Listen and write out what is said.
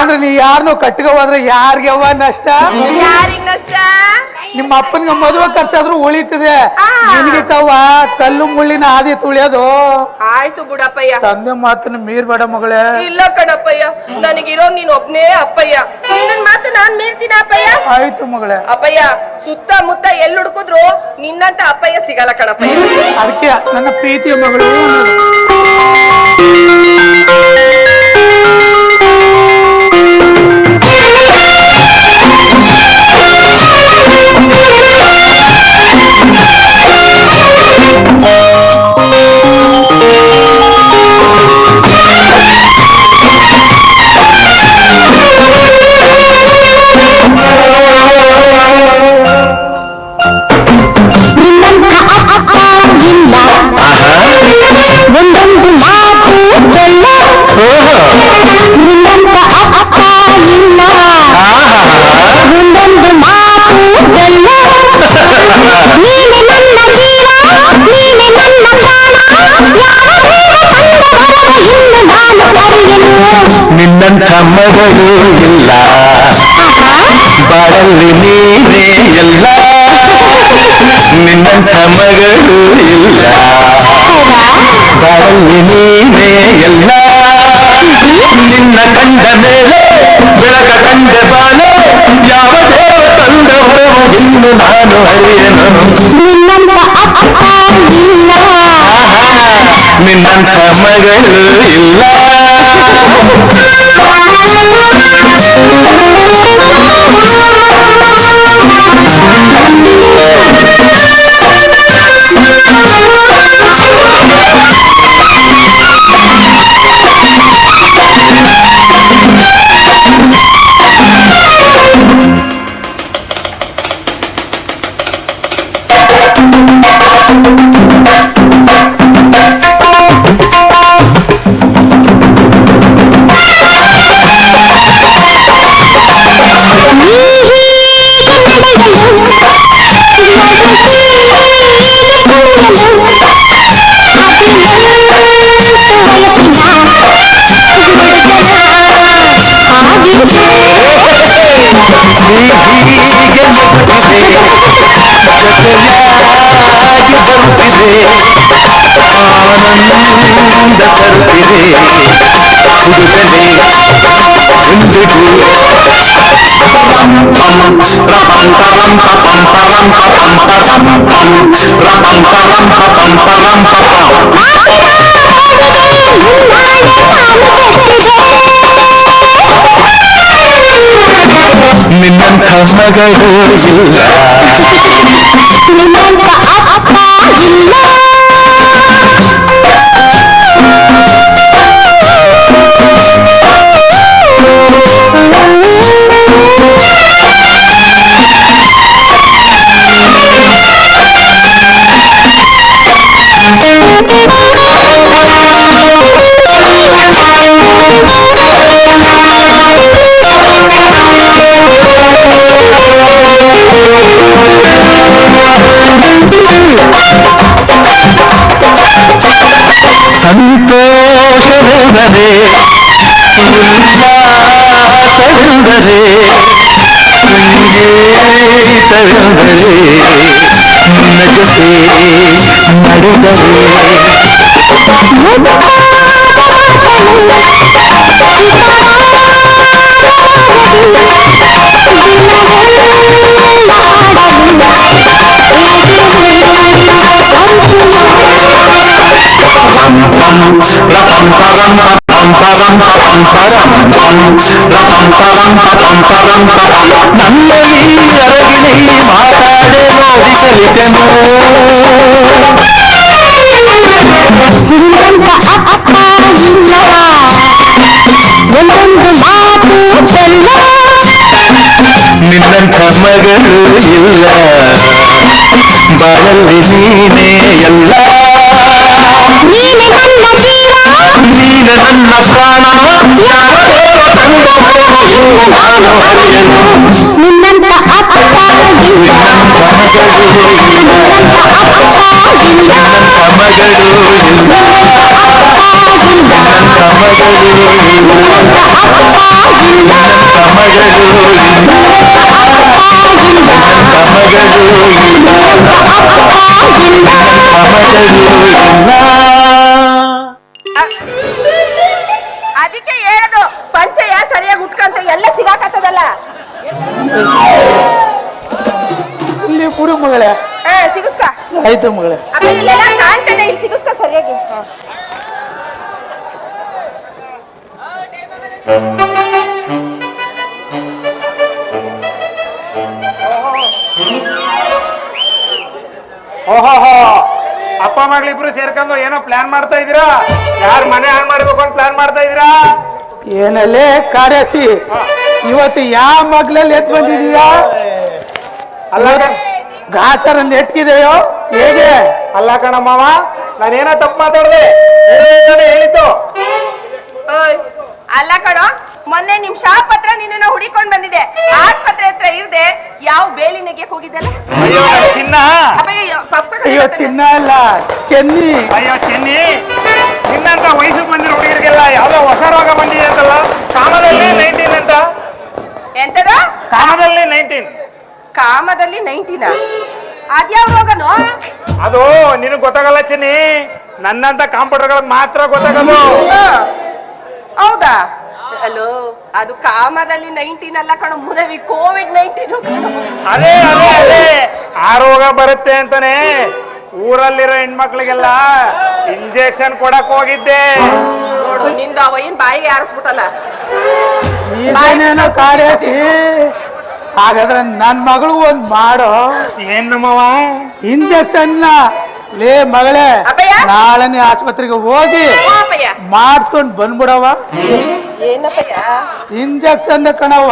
ಅಂದ್ರೆ ನೀ ಯಾರನ್ನೋ ಕಟ್ಕ ಹೋದ್ರೆ ಯಾರಿಗವ್ವ ನಷ್ಟ? ಯಾರಿಗ್ ನಷ್ಟ? ನಿಮ್ಮ ಅಪ್ಪನಿಗೆ ಮದುವೆ ಖರ್ಚಾದ್ರೂ ಉಳಿತದೆ. ನಿನಗೆ ತವ್ವ ಕಲ್ಲು ಮುಳ್ಳಿನ ಆದಿ ತುಳಿಯೋದು. ಆಯ್ತು ಬಿಡಪ್ಪಯ್ಯ, ತಂದೆ ಮಾತನ್ನ ಮೀರ್ಬೇಡ ಮಗಳೇ. ಇಲ್ಲ ಕಣಪ್ಪಯ್ಯ, ನನಗಿರೋ ನೀನ್ ಒಬ್ನೇ ಅಪ್ಪಯ್ಯ. ನಿನ್ನ ಮಾತು ನಾನ್ ಮೀರ್ತೀನ ಅಪ್ಪಯ್ಯ. ಆಯ್ತು ಮಗಳೇ. ಅಪ್ಪಯ್ಯ, ಸುತ್ತಮುತ್ತ ಎಲ್ಲಿ ಹುಡುಕಿದ್ರು ನಿನ್ನಂತ ಅಪ್ಪಯ್ಯ ಸಿಗಲ್ಲ ಕಣಪ್ಪಯ್ಯ. ಅದಕ್ಕೆ ನನ್ನ ಪ್ರೀತಿಯ ಮಗಳು. ಒಂದೊಂದು ಮಾತು ಬೆಲ್ಲ ನಿನ್ನಂತ ಅಪ್ಪ ಇಲ್ಲ, ಒಂದೊಂದು ಮಾತು ಬೆಲ್ಲ. ನೀನೆ ನನ್ನ ಜೀವ, ನೀನೆ ನನ್ನ ಪ್ರಾಣ, ಯಾವ ದೇವ ತಂದ ಬರವ ಇನ್ನು ನಾನು ಕರೆಯಲು. ನಿನ್ನಂಥ ಮಗಳು ಇಲ್ಲ, ಬಾಳಲ್ಲಿ ನೀನೇ ಎಲ್ಲ. ನಿನ್ನಂಥ ಮಗಳು ಇಲ್ಲ, ಬಾಳಲ್ಲಿ ನೀನೇ ಎಲ್ಲ. ನಿನ್ನ ಕಂಡ ಮೇಲೆ ಬೆಳಕ ಕಂಡ ಬಾಳೆ, ಯಾವ ದೇವ ತಂದ ಹೊರವು ಇನ್ನು ನಾನು ಅರಿಯನು. ನಿನ್ನಂತ ಅಪ್ಪ ಇಲ್ಲ, ನಿನ್ನಂಥ ಮಗಳು ಇಲ್ಲ. ಆನಂದ ತರುತ್ತಿದೆ ಹುಡುಗನೇ ಎಂದಿಗೂ. ನಿನ್ನಂಥ ಮಗಳು ಇಲ್ಲ, ನಿನ್ನಂತ ಅಪ್ಪ ಇಲ್ಲ. ಸಂತೋಷವೆಂದರೆ ಉಲ್ಲಾಸವೆಂದರೆ ಸಂಗೀತವೆಂದರೆ ನಿನ್ನ ಜೊತೆ ನಡೆದರೆ. ನನ್ನಲ್ಲಿ ಅರಗಿನಲ್ಲಿ ಮಾತಾಡೆ ನೋಡಿ ಕಲಿತೆನು. ನಿನ್ನಂತ ಅಪ್ಪ ಇಲ್ಲ, ಒಂದೊಂದು ಮಾತು ಬೆಲ್ಲ. ನಿನ್ನಂಥ ಮಗಳು ಇಲ್ಲ, ಬಾಳಲ್ಲಿ ನೀನೇ ಎಲ್ಲ. ನೀನೆ ನನ್ನ ಜೀವ, ನೀನೆ ನನ್ನ ಪ್ರಾಣ, ಯಾವ ದೇವ ತಂದ ಹೊರವು ಇನ್ನು ನಾನು ಅರಿಯನು. ನಿನ್ನಂತ ಅಪ್ಪ ಇಲ್ಲ, ನಿನ್ನಂಥ ಮಗಳು ಇಲ್ಲ, ನಿನ್ನಂತ ಅಪ್ಪ ಇಲ್ಲ, ನಿನ್ನಂಥ ಮಗಳು ಇಲ್ಲ, ನಿನ್ನಂತ ಅಪ್ಪ ಇಲ್ಲ, ನಿನ್ನಂಥ ಮಗಳು ಇಲ್ಲ, ನಿನ್ನಂತ ಅಪ್ಪ ಇಲ್ಲ. ಅದಕ್ಕೆ ಹೇಳದು ಪಂಚೆಯ ಸರಿಯಾಗಿ ಉಟ್ಕಂತ ಎಲ್ಲ ಸಿಗಾಕತ್ತದಲ್ಲ. ಇಲ್ಲಿ ಕುರು ಮಗಳೇ. ಸಿಗಿಸ್ಕ. ಆಯ್ತು ಮಗಳೇ. ಅಪ್ಪ ಇಲ್ಲೆಲ್ಲ ಕಾಣ್ತಾನೆ, ಇಲ್ಲಿ ಸಿಗಿಸ್ಕ ಸರಿಯಾಗಿ. ಓಹೋ, ಅಪ್ಪ ಮಗಳಿಬ್ರು ಸೇರ್ಕೊಂಡು ಏನೋ ಪ್ಲಾನ್ ಮಾಡ್ತಾ ಇದೀರಾ? ಯಾರು ಮನೆ ಹಾಳು ಮಾಡ್ಬೇಕು ಅಂತ ಪ್ಲಾನ್ ಮಾಡ್ತಾ ಇದೀರಾ? ಏನಲ್ಲೇ ಕಾರ್ಯಸಿ, ಇವತ್ತು ಯಾವ ಮಗ್ಲಲ್ಲಿ ಎತ್ ಬಂದಿದೀಯಾ? ಅಲ್ಲ ಗಾಚಾರ ನೆಟ್ಕಿದೆಯೋ ಹೇಗೆ? ಅಲ್ಲ ಕಣಮ್ಮವ, ನಾನೇನೋ ತಪ್ಪು ಮಾತಾಡ್ದೆ ಹೇಳಿದ್ದು. ಅಲ್ಲ ಕಣೋ, ಮೊನ್ನೆ ನಿಮ್ ಶಾಪ್ ಹತ್ರ ನಿನ್ನ ಹುಡಿಕೊಂಡ್ ಬಂದಿದೆ. ಆಸ್ಪತ್ರೆ ಹತ್ರ ಇರ್ದೆ ಯಾವ ಬೇಲಿ ನೆಗೆಯಕ್ ಹೋಗಿದ್ದಲ್ಲ? ಅಯ್ಯೋ ಚಿನ್ನ, ಅಯ್ಯೋ ಚಿನ್ನ ಅಲ್ಲ ಚೆನ್ನಿ. ಅಯ್ಯೋ ಚೆನ್ನಿ, ನಿನ್ನಂತ ವಯಸ್ಸಿಗೆ ಬಂದಿರೋ ಹುಡುಗರಿಗೆಲ್ಲ ಯಾವ್ದೋ ಹೊಸ ರೋಗ ಬಂದಿದೆ ಅಂತಲ್ಲ, ಕಾಮದಲ್ಲಿ 19 ಅಂತ. ಎಂತದ? ಕಾಮದಲ್ಲಿ 19. ಕಾಮದಲ್ಲಿ 19? ಅದ್ಯಾವ ರೋಗನೋ? ಅದು ನಿನಗ್ ಗೊತ್ತಾಗಲ್ಲ ಚೆನ್ನಿ, ನನ್ನಂತ ಕಾಂಪೌಂಡರ್ಗಳಿಗೆ ಮಾತ್ರ ಗೊತ್ತಾಗದು. ಹೌದಾ? ಅಲೋ, ಅದು ಕಾಮದಲ್ಲಿ 19 ಅಲ್ಲ ಕಣೋ, ಮುದವಿ COVID-19. ಅದೇ ಅದೇ ಅದೇ ಆ ರೋಗ ಬರುತ್ತೆ ಅಂತಾನೆ ಊರಲ್ಲಿರೋ ಹೆಣ್ಮಕ್ಳಿಗೆಲ್ಲ ಇಂಜೆಕ್ಷನ್ ಕೊಡಕ್ ಹೋಗಿದ್ದೆ. ನೋಡು, ನಿಂದ ಅವ ಏನ್ ಬಾಯಿಗೆ ಆರಿಸ್ಬಿಟ್ಟಲ್ಲ. ನೀನೇನೋ ಕಾರ್ಯಸಿ, ಹಾಗಾದ್ರೆ ನನ್ ಮಗಳು ಒಂದ್ ಮಾಡೋ. ಏನ್ ನಮ್ಮವ? ಇಂಜೆಕ್ಷನ್ ಲೇ ಮಗಳೇ, ಅಪ್ಪಯ್ಯ? ನಾಳೆನೆ ಆಸ್ಪತ್ರೆಗೆ ಹೋಗಿ ಅಪ್ಪಯ್ಯ, ಮಾಡಿಸ್ಕೊಂಡ್ ಬಂದ್ಬಿಡವ. ಏನಪ್ಪಯ್ಯ? ಇಂಜೆಕ್ಷನ್ ಕಣವ್ವ.